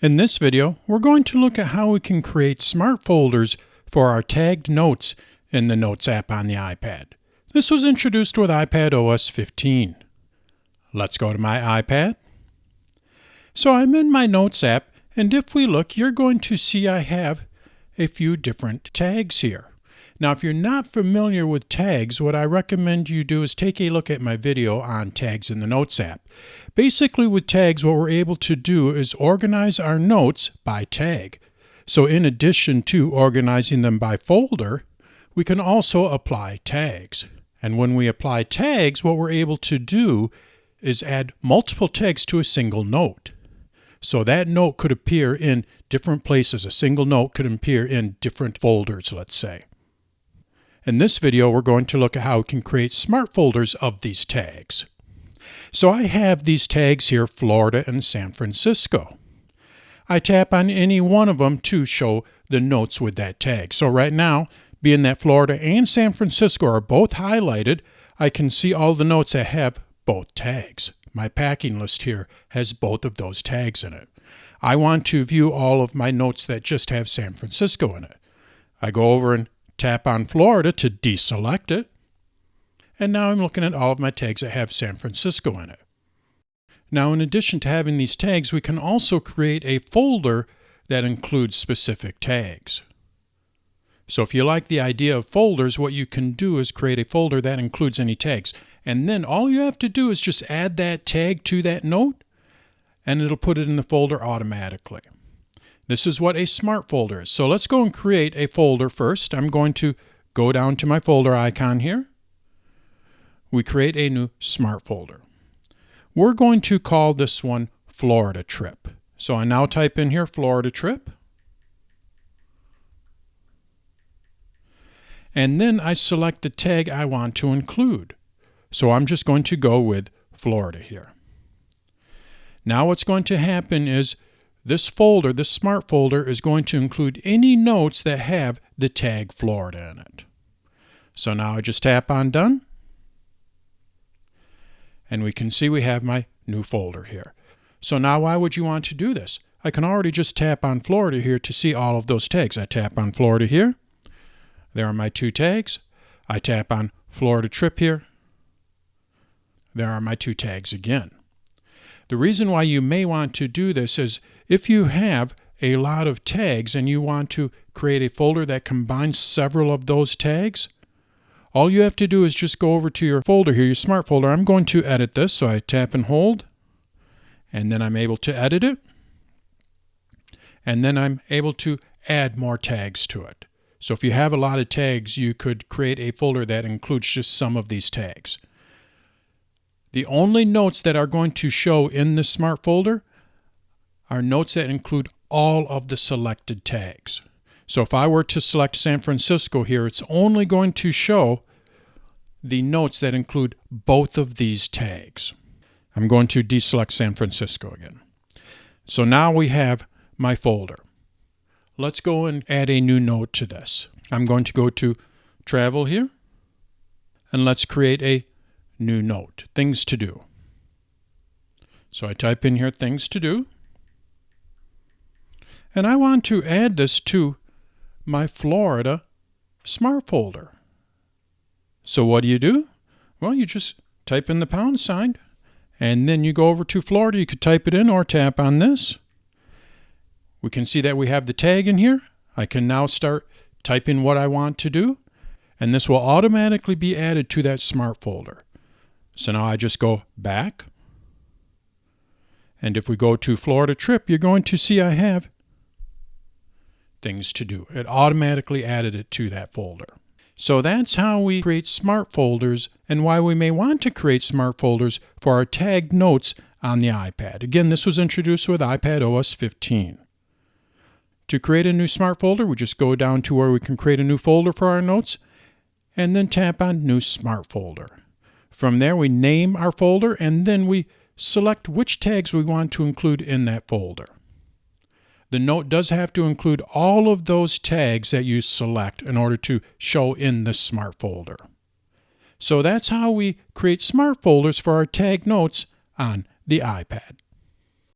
In this video, we're going to look at how we can create smart folders for our tagged notes in the Notes app on the iPad. This was introduced with iPad OS 15. Let's go to my iPad. So I'm in my Notes app, and if we look, you're going to see I have a few different tags here. Now, if you're not familiar with tags, what I recommend you do is take a look at my video on tags in the Notes app. Basically, with tags, what we're able to do is organize our notes by tag. So in addition to organizing them by folder, we can also apply tags. And when we apply tags, what we're able to do is add multiple tags to a single note. So that note could appear in different places. A single note could appear in different folders, let's say. In this video, we're going to look at how we can create smart folders of these tags. So I have these tags here, Florida and San Francisco. I tap on any one of them to show the notes with that tag. So right now, being that Florida and San Francisco are both highlighted, I can see all the notes that have both tags. My packing list here has both of those tags in it. I want to view all of my notes that just have San Francisco in it. I go over and tap on Florida to deselect it. And now I'm looking at all of my tags that have San Francisco in it. Now, in addition to having these tags, we can also create a folder that includes specific tags. So if you like the idea of folders, what you can do is create a folder that includes any tags. And then all you have to do is just add that tag to that note, and it'll put it in the folder automatically. This is what a smart folder is. So let's go and create a folder first. I'm going to go down to my folder icon here. We create a new smart folder. We're going to call this one Florida Trip. So I now type in here Florida Trip. And then I select the tag I want to include. So I'm just going to go with Florida here. Now what's going to happen is this folder, this smart folder, is going to include any notes that have the tag Florida in it. So now I just tap on Done. And we can see we have my new folder here. So now why would you want to do this? I can already just tap on Florida here to see all of those tags. I tap on Florida here. There are my two tags. I tap on Florida Trip here. There are my two tags again. The reason why you may want to do this is if you have a lot of tags and you want to create a folder that combines several of those tags, all you have to do is just go over to your folder here, your smart folder. I'm going to edit this, so I tap and hold, and then I'm able to edit it, and then I'm able to add more tags to it. So if you have a lot of tags, you could create a folder that includes just some of these tags. The only notes that are going to show in this smart folder are notes that include all of the selected tags. So if I were to select San Francisco here, it's only going to show the notes that include both of these tags. I'm going to deselect San Francisco again. So now we have my folder. Let's go and add a new note to this. I'm going to go to Travel here, and let's create a new note, Things to Do. So I type in here Things to Do, and I want to add this to my Florida smart folder. So what do? Well, you just type in the pound sign, and then you go over to Florida. You could type it in or tap on this. We can see that we have the tag in here. I can now start typing what I want to do, and this will automatically be added to that smart folder. So now I just go back, and if we go to Florida Trip, you're going to see I have Things to Do. It automatically added it to that folder. So that's how we create smart folders and why we may want to create smart folders for our tagged notes on the iPad. Again, this was introduced with iPad OS 15. To create a new smart folder, we just go down to where we can create a new folder for our notes and then tap on New Smart Folder. From there, we name our folder, and then we select which tags we want to include in that folder. The note does have to include all of those tags that you select in order to show in this smart folder. So that's how we create smart folders for our tagged notes on the iPad.